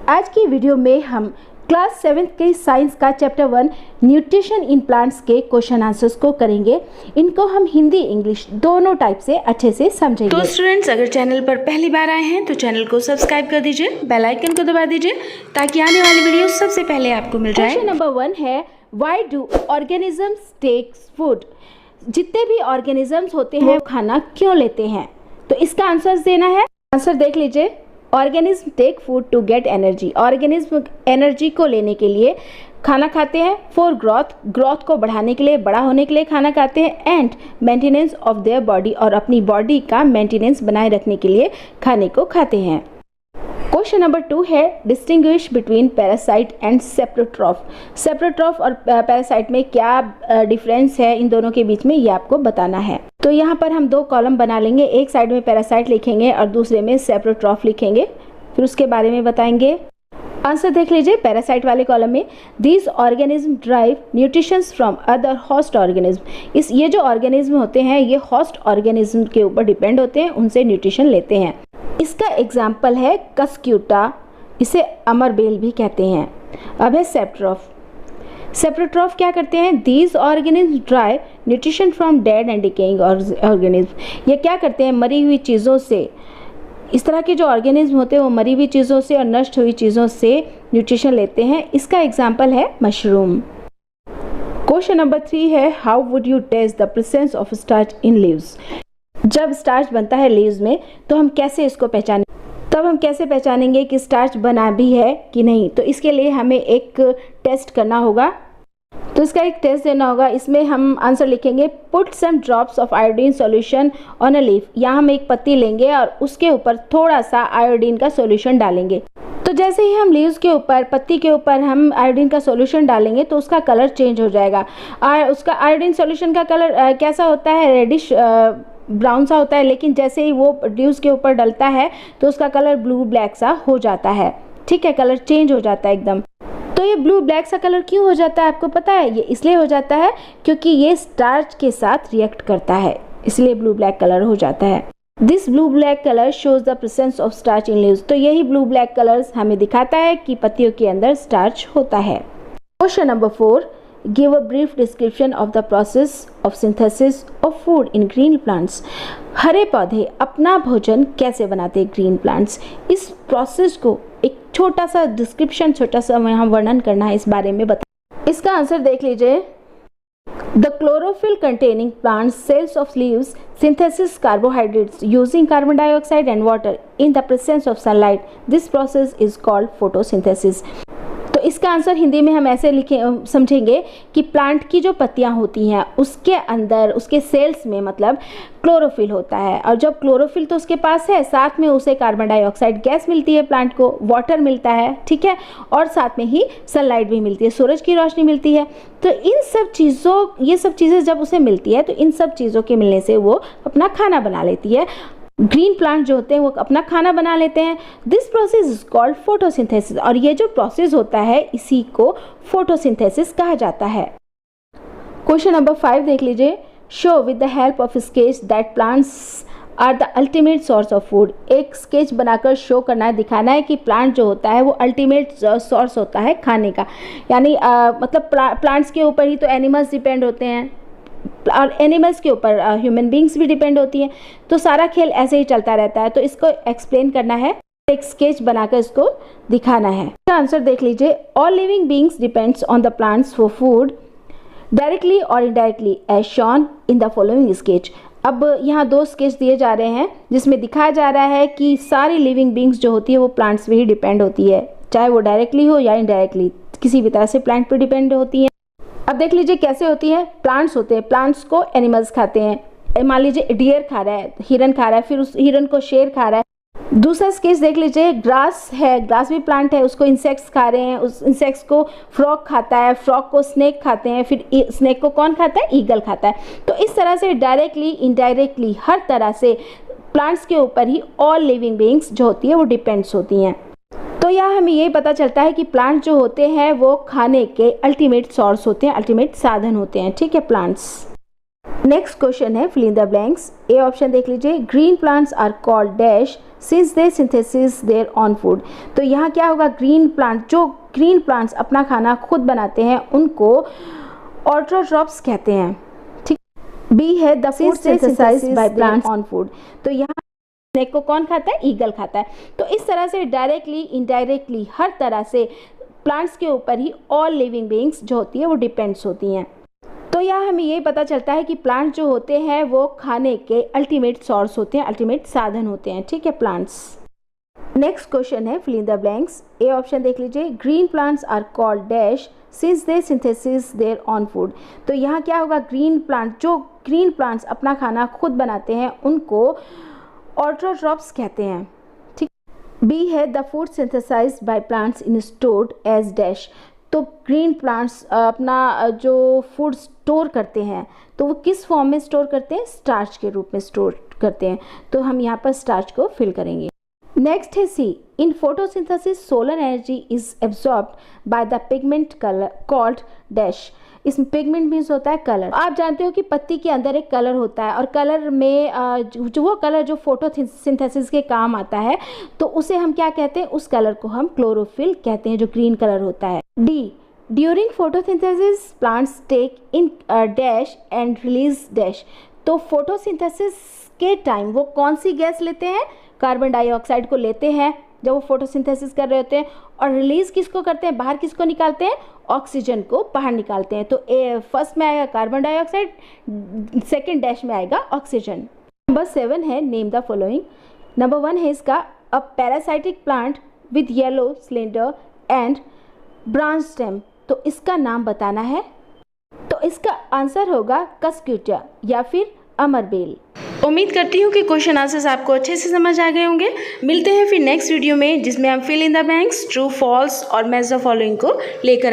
आज की वीडियो में हम क्लास 7 के साइंस का चैप्टर 1 न्यूट्रिशन इन प्लांट्स के क्वेश्चन आंसर्स को करेंगे। इनको हम हिंदी इंग्लिश दोनों टाइप से अच्छे से समझेंगे। तो स्टूडेंट्स, अगर चैनल पर पहली बार आए हैं तो चैनल को सब्सक्राइब कर दीजिए, बेल आइकन को दबा दीजिए ताकि आने वाली वीडियो सबसे पहले आपको मिल जाए। क्वेश्चन नंबर 1 है, why do organisms takes food? जितने भी ऑर्गेनिजम्स होते हैं वो खाना क्यों लेते हैं? तो इसका आंसर देना है। आंसर देख लीजिए। Organism take food to get energy. Organism energy को लेने के लिए खाना खाते हैं। फॉर ग्रोथ को बढ़ाने के लिए, बड़ा होने के लिए खाना खाते हैं। And maintenance of their body, और अपनी बॉडी का मेंटेनेंस बनाए रखने के लिए खाने को खाते हैं। क्वेश्चन नंबर 2 है, distinguish between parasite and saprotroph. Saprotroph और पैरासाइट में क्या डिफरेंस है इन दोनों के बीच में, ये आपको बताना है। तो यहाँ पर हम 2 कॉलम बना लेंगे। एक साइड में पैरासाइट लिखेंगे और दूसरे में सेप्रोट्रॉफ लिखेंगे, फिर उसके बारे में बताएंगे। आंसर देख लीजिए। पैरासाइट वाले कॉलम में, these organism drive nutritions from other host organism. ये जो ऑर्गेनिज्म होते हैं ये होस्ट ऑर्गेनिज्म के ऊपर डिपेंड होते हैं, उनसे न्यूट्रिशन लेते हैं। इसका एग्जाम्पल है कस्क्यूटा, इसे अमरबेल भी कहते हैं। अब है सेप्रोट्रॉफ। सेप्रोट्रॉफ क्या करते हैं? These organism drive nutrition from dead and decaying organism. ये क्या करते हैं? मरी हुई चीज़ों से, इस तरह के जो ऑर्गेनिज्म होते हैं वो मरी हुई चीज़ों से और नष्ट हुई चीज़ों से न्यूट्रिशन लेते हैं। इसका एग्जाम्पल है मशरूम। क्वेश्चन नंबर 3 है, how would you test the presence of starch in leaves? जब स्टार्च बनता है लीव्स में तो हम कैसे इसको पहचानें? तब हम कैसे पहचानेंगे कि स्टार्च बना भी है कि नहीं? तो इसके लिए हमें एक टेस्ट करना होगा। तो इसका एक टेस्ट देना होगा। इसमें हम आंसर लिखेंगे, put some drops of iodine solution on a leaf. यहाँ हम एक पत्ती लेंगे और उसके ऊपर थोड़ा सा आयोडीन का सॉल्यूशन डालेंगे। तो जैसे ही हम लीव्स के ऊपर, पत्ती के ऊपर हम आयोडीन का सॉल्यूशन डालेंगे तो उसका कलर चेंज हो जाएगा। उसका आयोडीन सॉल्यूशन का कलर कैसा होता है? रेडिश ब्राउन सा होता है, लेकिन जैसे ही वो लीव्स के ऊपर डलता है तो उसका कलर ब्लू ब्लैक सा हो जाता है। ठीक है, कलर चेंज हो जाता है एकदम। तो ये ब्लू ब्लैक सा कलर क्यों हो जाता है आपको पता है? ये इसलिए हो जाता है क्योंकि ये स्टार्च के साथ रिएक्ट करता है, इसलिए ब्लू ब्लैक कलर हो जाता है। This blue black colour shows the presence of starch in leaves. तो यही ब्लू ब्लैक कलर्स हमें दिखाता है कि पत्तियों के अंदर स्टार्च होता है। Question number 4, give a brief description of the process of synthesis of food in green plants. हरे पौधे अपना भोजन कैसे बनाते हैं ग्रीन प्लांट्स? इस प्रोसेस को एक छोटा सा डिस्क्रिप्शन, छोटा सा यहाँ वर्णन करना है, इस बारे में बता। इसका आंसर देख लीजिए। The chlorophyll containing plants cells of leaves synthesis carbohydrates using carbon dioxide and water in the presence of sunlight. This process is called photosynthesis. तो इसका आंसर हिंदी में हम ऐसे समझेंगे कि प्लांट की जो पत्तियां होती हैं उसके अंदर, उसके सेल्स में मतलब क्लोरोफिल होता है, और जब क्लोरोफिल तो उसके पास है, साथ में उसे कार्बन डाइऑक्साइड गैस मिलती है, प्लांट को वाटर मिलता है, ठीक है, और साथ में ही सनलाइट भी मिलती है, सूरज की रोशनी मिलती है। तो इन सब चीज़ों, ये सब चीज़ें जब उसे मिलती है तो इन सब चीज़ों के मिलने से वो अपना खाना बना लेती है। ग्रीन प्लांट जो होते हैं वो अपना खाना बना लेते हैं। This process is called photosynthesis, और ये जो प्रोसेस होता है इसी को फोटोसिंथेसिस कहा जाता है। क्वेश्चन नंबर 5 देख लीजिए। Show with the help of sketch that plants are the ultimate source of food. एक स्केच बनाकर शो करना है, दिखाना है कि प्लांट जो होता है वो अल्टीमेट सोर्स होता है खाने का। यानी मतलब प्लांट्स के ऊपर ही तो एनिमल्स डिपेंड होते हैं, और एनिमल्स के ऊपर ह्यूमन बींग्स भी डिपेंड होती हैं। तो सारा खेल ऐसे ही चलता रहता है। तो इसको एक्सप्लेन करना है, एक स्केच बनाकर इसको दिखाना है। इसका आंसर देख लीजिए। All living beings depends on the plants for food directly और indirectly as shown in the following sketch. अब यहाँ 2 स्केच दिए जा रहे हैं जिसमें दिखाया जा रहा है कि सारी लिविंग बींग्स जो होती है वो प्लांट्स पे ही डिपेंड होती है, चाहे वो डायरेक्टली हो या इनडायरेक्टली, किसी भी तरह से प्लांट पे डिपेंड होती है। अब देख लीजिए कैसे होती है। प्लांट्स होते हैं, प्लांट्स को एनिमल्स खाते हैं। मान लीजिए डियर खा रहा है, हिरन खा रहा है, फिर उस हिरन को शेर खा रहा है। दूसरा केस देख लीजिए, ग्रास है, ग्रास भी प्लांट है, उसको इंसेक्ट्स खा रहे हैं, उस इंसेक्ट्स को फ्रॉग खाता है, फ्रॉग को स्नेक खाते हैं, फिर स्नेक को कौन खाता है? ईगल खाता है। तो इस तरह से डायरेक्टली इनडायरेक्टली हर तरह से प्लांट्स के ऊपर ही ऑल लिविंग बीइंग्स जो होती है वो डिपेंड्स होती हैं। तो यहाँ हमें ये पता चलता है कि प्लांट जो होते हैं वो खाने के अल्टीमेट सोर्स होते हैं, अल्टीमेट साधन होते हैं। ठीक है प्लांट्स। नेक्स्ट क्वेश्चन है fill in the blanks. A option देख लीजिए, green plants are called dash since they synthesis their own food. तो यहाँ क्या होगा, ग्रीन प्लांट, जो ग्रीन प्लांट्स अपना खाना खुद बनाते हैं उनको ऑटोट्रॉप्स कहते हैं। ठीक। बी है the food synthesised by plants on food. तो यहाँ स्नेक को कौन खाता है, ईगल खाता है। तो इस तरह से डायरेक्टली इनडायरेक्टली हर तरह से प्लांट्स के ऊपर ही ऑल लिविंग बीइंग्स जो होती है वो डिपेंड्स होती हैं। तो यहाँ हमें यही पता चलता है कि प्लांट जो होते हैं वो खाने के अल्टीमेट सोर्स होते हैं, अल्टीमेट साधन होते हैं। ठीक है, प्लांट्स। नेक्स्ट क्वेश्चन है fill in the blanks. A option देख लीजिए, green plants are called dash since they synthesis their own food. तो यहाँ क्या होगा, ग्रीन प्लांट, जो ग्रीन प्लांट्स अपना खाना खुद बनाते हैं उनको ऑटोट्रॉप्स कहते हैं। ठीक। बी है the food synthesised by plants in stored as dash. तो ग्रीन प्लांट्स अपना जो फूड स्टोर करते हैं तो वो किस फॉर्म में स्टोर करते हैं, स्टार्च के रूप में स्टोर करते हैं। तो हम यहाँ पर स्टार्च को फिल करेंगे। नेक्स्ट है C, in photosynthesis solar energy is absorbed by the pigment colour called dash. इसमें पिगमेंट मीन्स होता है कलर। आप जानते हो कि पत्ती के अंदर एक कलर होता है और कलर में जो वो कलर जो फोटोसिंथेसिस के काम आता है तो उसे हम क्या कहते हैं, उस कलर को हम क्लोरोफिल कहते हैं, जो ग्रीन कलर होता है। D, during photosynthesis plants take in dash and release dash. तो फोटोसिंथेसिस के टाइम वो कौन सी गैस लेते हैं, कार्बन डाइऑक्साइड को लेते हैं जब वो फोटोसिंथेसिस कर रहे होते हैं, और रिलीज किसको करते हैं, बाहर किसको निकालते हैं, ऑक्सीजन को बाहर निकालते हैं। तो फर्स्ट में आएगा कार्बन डाइऑक्साइड, सेकंड डैश में आएगा ऑक्सीजन। नंबर 7 है नेम द फॉलोइंग। नंबर 1 है इसका, a parasitic plant with yellow cylinder and branch stem. तो इसका नाम बताना है। तो इसका आंसर होगा कस्क्यूटा या फिर अमरबेल। उम्मीद करती हूँ कि क्वेश्चन आंसर्स आपको अच्छे से समझ आ गए होंगे। मिलते हैं फिर नेक्स्ट वीडियो में जिसमें हम fill in the blanks, true, false और मैच द फॉलोइंग को लेकर आएंगे।